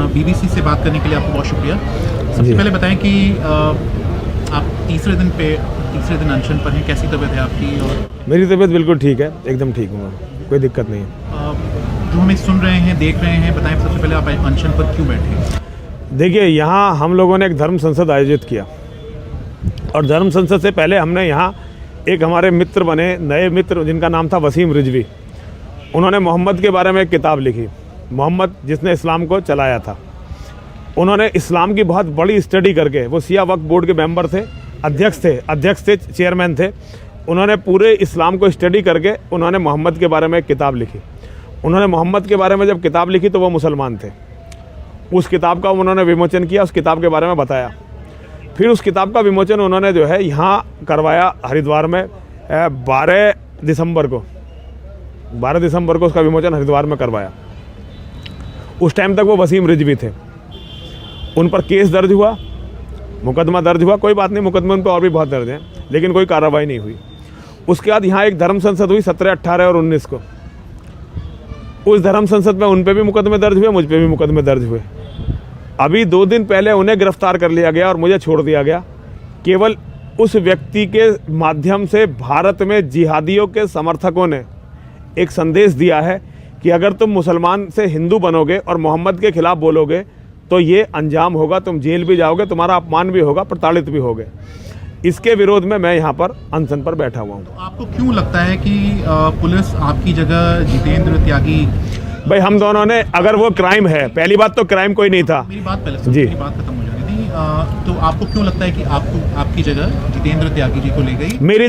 BBC से बात करने के लिए आपको बहुत शुक्रिया। सबसे पहले बताएं कि आप तीसरे दिन अनशन पर हैं, कैसी तबीयत है आपकी? और मेरी तबीयत बिल्कुल ठीक है, एकदम ठीक हूँ, कोई दिक्कत नहीं है। जो हमें सुन रहे हैं, देख रहे हैं, बताएं सबसे पहले आप अनशन पर क्यों बैठे? देखिए, यहाँ हम लोगों ने एक धर्म संसद आयोजित किया और धर्म संसद से पहले हमने यहाँ एक हमारे मित्र बने, नए मित्र, जिनका नाम था वसीम रिजवी। उन्होंने मोहम्मद के बारे में एक किताब लिखी, मोहम्मद जिसने इस्लाम को चलाया था। उन्होंने इस्लाम की बहुत बड़ी स्टडी करके, वो शिया वक्फ बोर्ड के मेंबर थे, अध्यक्ष थे, चेयरमैन थे। उन्होंने पूरे इस्लाम को स्टडी करके उन्होंने मोहम्मद के बारे में एक किताब लिखी। उन्होंने मोहम्मद के बारे में जब किताब लिखी तो वो मुसलमान थे। उस किताब का उन्होंने विमोचन किया, उस किताब के बारे में बताया। फिर उस किताब का विमोचन उन्होंने जो है यहाँ करवाया हरिद्वार में 12 दिसंबर को उसका विमोचन हरिद्वार में करवाया। उस टाइम तक वो वसीम रिजवी थे। उन पर केस दर्ज हुआ, मुकदमा दर्ज हुआ, कोई बात नहीं, मुकदमे उन पर और भी बहुत दर्ज हैं, लेकिन कोई कार्रवाई नहीं हुई। उसके बाद यहाँ एक धर्म संसद हुई 17, 18 और 19 को। उस धर्म संसद में उन पे भी मुकदमे दर्ज हुए, मुझ पे भी मुकदमे दर्ज हुए। अभी 2 दिन पहले उन्हें गिरफ्तार कर लिया गया और मुझे छोड़ दिया गया। केवल उस व्यक्ति के माध्यम से भारत में जिहादियों के समर्थकों ने एक संदेश दिया है कि अगर तुम मुसलमान से हिंदू बनोगे और मोहम्मद के खिलाफ बोलोगे तो ये अंजाम होगा, तुम जेल भी जाओगे, तुम्हारा अपमान भी होगा, प्रताड़ित भी होगे। इसके विरोध में मैं यहाँ पर अनशन पर बैठा हुआ हूँ। तो आपको क्यों लगता है कि पुलिस आपकी जगह जितेंद्र त्यागी? भाई, हम दोनों ने, अगर वो क्राइम है, पहली बात तो क्राइम कोई नहीं था। मेरी बात पहले जी, मेरी बात खत्म हो जानी थी। तो आपको क्यों लगता है कि आपकी जगह जितेंद्र त्यागी जी को ले गई? मेरी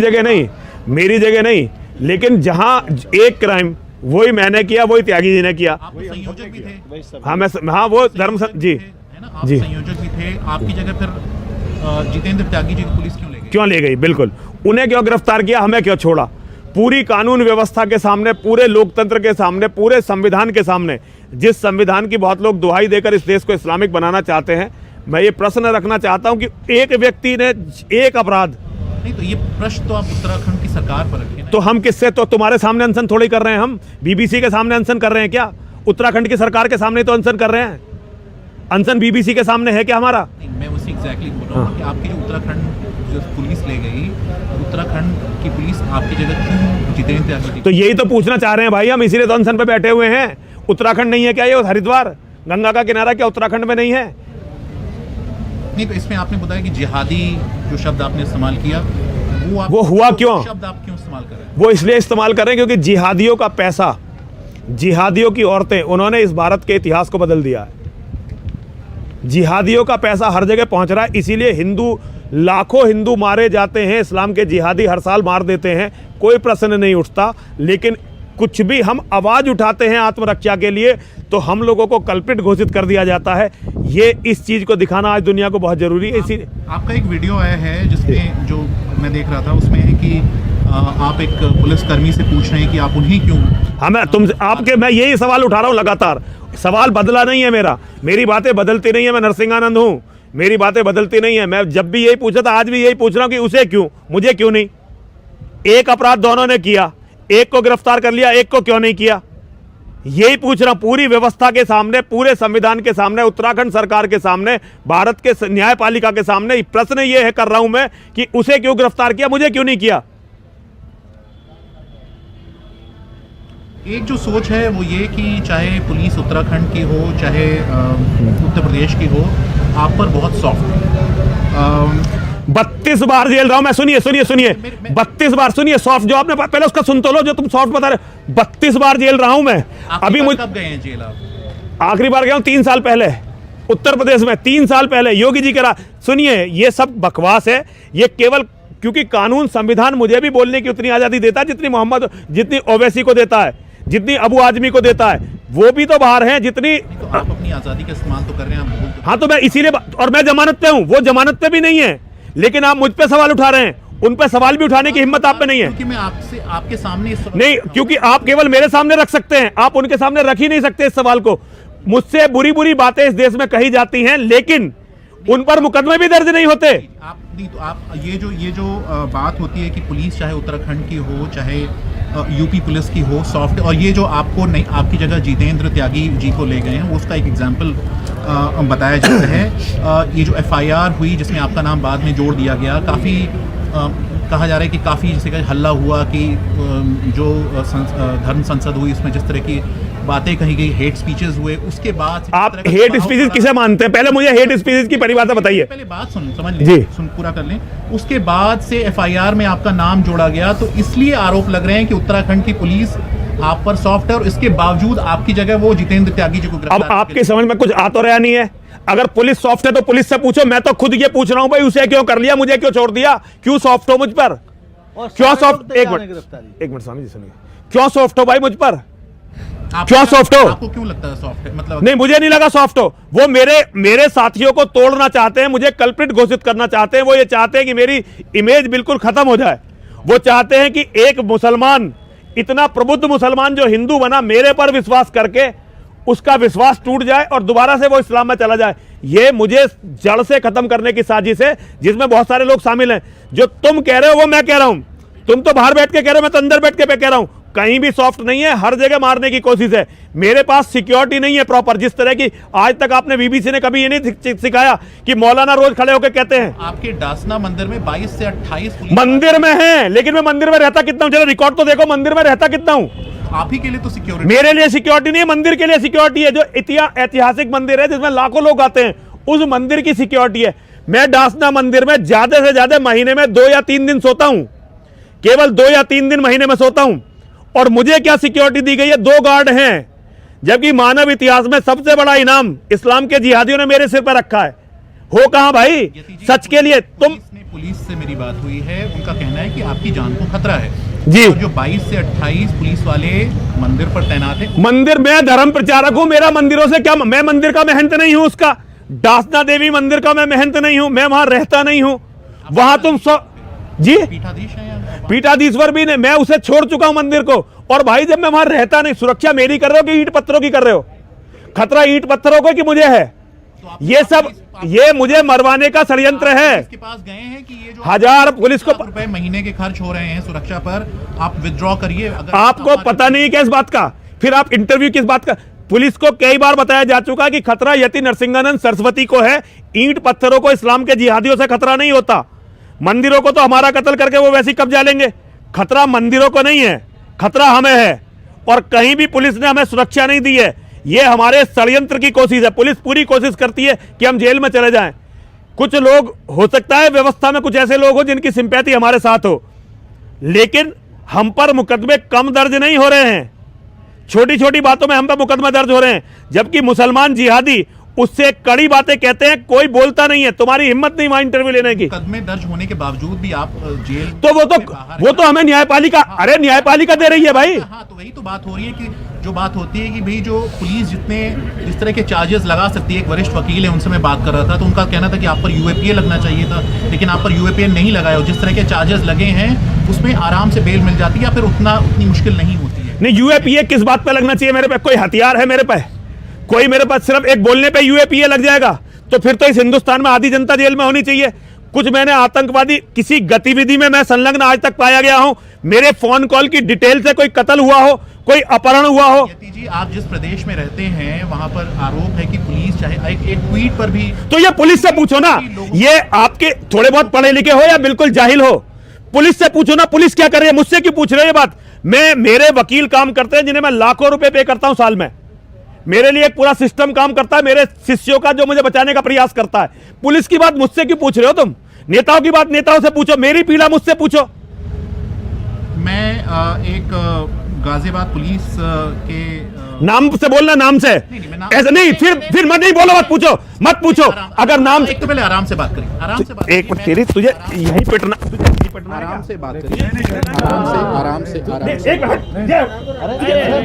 जगह नहीं, लेकिन जहाँ एक क्राइम वही मैंने किया, वही त्यागी जी ने किया। आप संयोजक भी थे? हाँ, वो धर्म जी है ना, आप जी संयोजक भी थे। आपकी जगह फिर जितेंद्र त्यागी जी को पुलिस क्यों ले गई? बिल्कुल, उन्हें क्यों गिरफ्तार किया, हमें क्यों छोड़ा? पूरी कानून व्यवस्था के सामने, पूरे लोकतंत्र के सामने, पूरे संविधान के सामने, जिस संविधान की बहुत लोग दुहाई देकर इस देश को इस्लामिक बनाना चाहते हैं, मैं ये प्रश्न रखना चाहता हूं कि एक व्यक्ति ने एक अपराध नहीं, तो ये प्रश्न तो आप उत्तराखंड की सरकार पर रखें। तो हम किससे? तो तुम्हारे सामने अनशन थोड़ी कर रहे हैं, हम बीबीसी के सामने अनशन कर रहे हैं क्या? उत्तराखंड की सरकार के सामने तो अनशन कर रहे हैं। अनशन बीबीसी के सामने है क्या हमारा? मैं उसी एग्जैक्टली बोल रहा हूँ कि आपकी जो उत्तराखंड जो पुलिस ले गई, उत्तराखंड की पुलिस आपकी जगह क्यों जितेंद्र त्यागी? तो यही तो पूछना चाह रहे हैं भाई हम, इसीलिए तो अनशन पे बैठे हुए हैं। उत्तराखंड नहीं है क्या ये? हरिद्वार गंगा का किनारा क्या उत्तराखंड में नहीं है? नहीं, तो इसमें आपने बताया कि जिहादी जो शब्द आपने इस्तेमाल किया, वो हुआ क्यों? शब्द आप क्यों इस्तेमाल कर रहे हैं? वो इसलिए इस्तेमाल कर रहे हैं क्योंकि जिहादियों का पैसा, जिहादियों की औरतें, उन्होंने इस भारत के इतिहास को बदल दिया है। जिहादियों का पैसा हर जगह पहुंच रहा है, इसीलिए लाखों हिंदू मारे जाते हैं। इस्लाम के जिहादी हर साल मार देते हैं, कोई प्रश्न नहीं उठता। लेकिन कुछ भी हम आवाज़ उठाते हैं आत्मरक्षा के लिए तो हम लोगों को कल्पित घोषित कर दिया जाता है। ये इस चीज़ को दिखाना आज दुनिया को बहुत ज़रूरी है। इसी आपका एक वीडियो आया है जिसमें, जो मैं देख रहा था, उसमें है कि आप एक पुलिसकर्मी से पूछ रहे हैं कि आप उन्हें क्यों? मैं यही सवाल उठा रहा हूँ लगातार। सवाल बदला नहीं है मेरी बातें बदलती नहीं है। मैं नरसिंहानंद हूँ, मेरी बातें बदलती नहीं है। मैं जब भी यही पूछा था, आज भी यही पूछ रहा हूँ कि उसे क्यों, मुझे क्यों नहीं? एक अपराध दोनों ने किया, एक को गिरफ्तार कर लिया, एक को क्यों नहीं किया? यही पूछ रहा हूं। पूरी व्यवस्था के सामने, पूरे संविधान के सामने, उत्तराखंड सरकार के सामने, भारत के न्यायपालिका के सामने प्रश्न ये है कर रहा हूं मैं कि उसे क्यों गिरफ्तार किया, मुझे क्यों नहीं किया? एक जो सोच है वो ये कि चाहे पुलिस उत्तराखंड की हो, चाहे उत्तर प्रदेश की हो, आप पर बहुत सॉफ्ट है। 32 बार जेल रहा हूं मैं। सुनिए 32 बार सुनिए। सॉफ्ट जो आपने पहले उसका सुन तो लो, जो तुम सॉफ्ट बता रहे। 32 बार जेल रहा हूं मैं। अभी मुझे कब गए हैं जेल आप? आखिरी बार गया हूं 3 साल पहले, उत्तर प्रदेश में 3 साल पहले, योगी जी के। सुनिए, ये सब बकवास है। ये केवल क्योंकि कानून, संविधान मुझे भी बोलने की उतनी आजादी देता है जितनी ओवैसी को देता है, जितनी अबू आजमी को देता है। वो भी तो बाहर हैं जितनी। तो आप अपनी आजादी का इस्तेमाल तो कर रहे हैं। हाँ, तो मैं इसीलिए, और मैं जमानत पे हूं, वो जमानत पे भी नहीं है, लेकिन आप मुझ पे सवाल उठा रहे हैं। उन पे सवाल भी उठाने की हिम्मत आप पे नहीं है। क्योंकि मैं आपके सामने नहीं, क्योंकि आप केवल मेरे सामने रख सकते हैं, आप उनके सामने रख ही नहीं सकते इस सवाल को। मुझसे बुरी बुरी बातें इस देश में कही जाती हैं, लेकिन उन पर मुकदमे भी दर्ज नहीं होते। आप ये जो बात होती है कि पुलिस चाहे उत्तराखंड की हो, चाहे यूपी पुलिस की हो सॉफ्ट, और ये जो आपको नहीं आपकी जगह जितेंद्र त्यागी जी को ले गए हैं उसका एक एग्जाम्पल बताया जाता है। ये जो एफआईआर हुई जिसमें आपका नाम बाद में जोड़ दिया गया, काफ़ी कहा जा रहा है कि काफ़ी जैसे कि हल्ला हुआ कि जो धर्म संसद हुई उसमें जिस तरह की बातें कही गई, हेट स्पीचेस हुए, उसके बाद आप हेट स्पीचेस किसे मानते हैं? पहले मुझे हेट स्पीचेस की परिभाषा बताइए। पहले बात समझ लीजिए, पूरा कर लें। उसके बाद से एफआईआर में आपका नाम जोड़ा गया, तो इसलिए आरोप लग रहे हैं कि उत्तराखंड की पुलिस आप पर सॉफ्ट है, और इसके बावजूद आपकी जगह वो जितेंद्र त्यागी जी को गिरफ्तार। अब आपकी समझ में कुछ आ तो रहा नहीं है? अगर पुलिस सॉफ्ट है तो पुलिस से पूछो। मैं तो खुद ये पूछ रहा हूं भाई, उसे क्यों कर लिया, मुझे क्यों छोड़ दिया, क्यों सॉफ्ट हो मुझ पर? क्यों सॉफ्ट? एक मिनट स्वामी जी सुनिए, क्यों सॉफ्ट हो भाई मुझ पर? क्यों सॉफ्ट हो? आपको क्यों लगता है सॉफ्ट है? मतलब नहीं, मुझे नहीं लगा सॉफ्ट हो। वो मेरे साथियों को तोड़ना चाहते हैं, मुझे कल्प्रिट घोषित करना चाहते हैं। वो ये चाहते हैं कि मेरी इमेज बिल्कुल खत्म हो जाए। वो चाहते हैं कि एक मुसलमान, इतना प्रबुद्ध मुसलमान जो हिंदू बना, मेरे पर विश्वास करके उसका विश्वास टूट जाए और दोबारा से वो इस्लाम में चला जाए। ये मुझे जड़ से खत्म करने की साजिश है, जिसमें बहुत सारे लोग शामिल हैं। जो तुम कह रहे हो वो मैं कह रहा हूं। तुम तो बाहर बैठ के कह रहे हो, मैं तो अंदर बैठ के कह रहा हूं। कहीं भी सॉफ्ट नहीं है, हर जगह मारने की कोशिश है। मेरे पास सिक्योरिटी नहीं है प्रॉपर, जिस तरह की आज तक आपने बीबीसी ने कभी ये नहीं सिखाया कि मौलाना रोज खड़े होकर कहते हैं। आपके डासना मंदिर में 22 से 28 मंदिर में है, लेकिन मैं मंदिर में रहता कितना हूं? जरा रिकॉर्ड तो देखो, मंदिर में रहता कितना हूं? आप ही के लिए तो सिक्योरिटी, मेरे लिए सिक्योरिटी नहीं है, मंदिर के लिए सिक्योरिटी है। जो ऐतिहासिक मंदिर है जिसमें लाखों लोग आते हैं, उस मंदिर की सिक्योरिटी है। मैं डासना मंदिर में ज्यादा से ज्यादा महीने में 2 या 3 दिन सोता हूं, केवल 2 या 3 दिन महीने में सोता हूं। और मुझे क्या सिक्योरिटी दी गई है? 2 गार्ड हैं, जबकि मानव इतिहास में सबसे बड़ा इनाम इस्लाम के जिहादियों ने मेरे सिर पर रखा है। हो कहां भाई सच के लिए? तुम पुलिस से मेरी बात हुई है, उनका कहना है कि आपकी जान को खतरा है जी। और जो 22 से 28 पुलिस वाले मंदिर पर तैनात है। मंदिर में धर्म प्रचारक हूं, मेरा मंदिरों से क्या? मैं मंदिर का महंत नहीं हूं उसका। डासना देवी मंदिर का मैं महंत नहीं हूं, मैं वहां रहता नहीं हूं। वहां तुम जी पीठाधीश है, पीठाधीश्वर भी नहीं, मैं उसे छोड़ चुका हूं मंदिर को। और भाई जब मैं वहां रहता नहीं, सुरक्षा मेरी कर रहे हो कि ईंट पत्थरों की कर रहे हो? खतरा ईंट पत्थरों को कि मुझे है? ये सब ये मुझे मरवाने का षड्यंत्र है। इसके पास गए हैं कि ये जो 1000 पुलिस को रुपए महीने के खर्च हो रहे हैं सुरक्षा पर, आप विथड्रॉ करिए। अगर आपको पता नहीं है इस बात का, फिर आप इंटरव्यू किस बात का? पुलिस को कई बार बताया जा चुका कि खतरा यति नरसिंहानंद सरस्वती को है, ईंट पत्थरों को, इस्लाम के जिहादियों से खतरा नहीं होता। मंदिरों को तो हमारा कत्ल करके वो वैसे ही कब्जा लेंगे। खतरा मंदिरों को नहीं है, खतरा हमें है। और कहीं भी पुलिस ने हमें सुरक्षा नहीं दी है। ये हमारे षड्यंत्र की कोशिश है। पुलिस पूरी कोशिश करती है कि हम जेल में चले जाएं। कुछ लोग, हो सकता है व्यवस्था में कुछ ऐसे लोग हो जिनकी सिंपैथी हमारे साथ हो, लेकिन हम पर मुकदमे कम दर्ज नहीं हो रहे हैं। छोटी छोटी बातों में हम पर मुकदमा दर्ज हो रहे हैं, जबकि मुसलमान जिहादी उससे कड़ी बातें कहते हैं, कोई बोलता नहीं है। तुम्हारी हिम्मत नहीं वहां इंटरव्यू लेने की। मुकदमे दर्ज होने के बावजूद भी आप जेल तो वो तो हमें न्यायपालिका, अरे न्यायपालिका दे रही है भाई। हाँ, तो वही तो बात हो रही है कि जो बात होती है कि भाई जो पुलिस जिस तरह के चार्जेस लगा सकती है, एक वरिष्ठ वकील है उनसे मैं बात कर रहा था, तो उनका कहना था कि आप पर यूएपीए लगना चाहिए था, लेकिन आप पर यूएपीए नहीं लगाया। जिस तरह के चार्जेस लगे हैं उसमें आराम से बेल मिल जाती है, या फिर उतनी मुश्किल नहीं होती है। नहीं, यूएपीए किस बात पे लगना चाहिए? मेरे पे कोई हथियार है? मेरे पे कोई, मेरे पास सिर्फ एक बोलने पे यूएपीए लग जाएगा? तो फिर तो इस हिंदुस्तान में आधी जनता जेल में होनी चाहिए। कुछ मैंने आतंकवादी किसी गतिविधि में मैं संलग्न आज तक पाया गया हूं? मेरे फोन कॉल की डिटेल से कोई कत्ल हुआ हो, कोई अपहरण हुआ हो? यति जी, आप जिस प्रदेश में रहते हैं वहां पर आरोप है कि पुलिस चाहे एक ट्वीट पर भी, तो ये पुलिस से पूछो ना। ये आपके थोड़े बहुत पढ़े लिखे हो या बिल्कुल जाहिल हो? पुलिस से पूछो ना, पुलिस क्या कर रही है? मुझसे क्यों पूछ रहे हो ये बात? मेरे वकील काम करते हैं जिन्हें मैं लाखों रुपए पे करता हूं साल में। मेरे लिए एक पूरा सिस्टम काम करता है, मेरे शिष्यों का, जो मुझे बचाने का प्रयास करता है। पुलिस की बात मुझसे क्यों पूछ रहे हो तुम? नेताओं की बात नेताओं से पूछो, मेरी पीड़ा मुझसे पूछो। मैं एक गाजियाबाद पुलिस के नाम से बोलना, नाम से ऐसा नहीं। फिर मत नहीं बोलो, मत पूछो। अगर नाम, एक तो पहले आराम से बात करिए, आराम से बात। एक मिनट, तेरी तुझे यहीं पिटना, आराम से बात करिए, आराम से। एक मिनट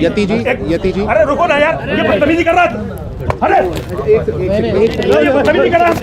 यति जी, अरे रुको ना यार, ये बदतमीजी कर रहा है। अरे ये बदतमीजी कर रहा है।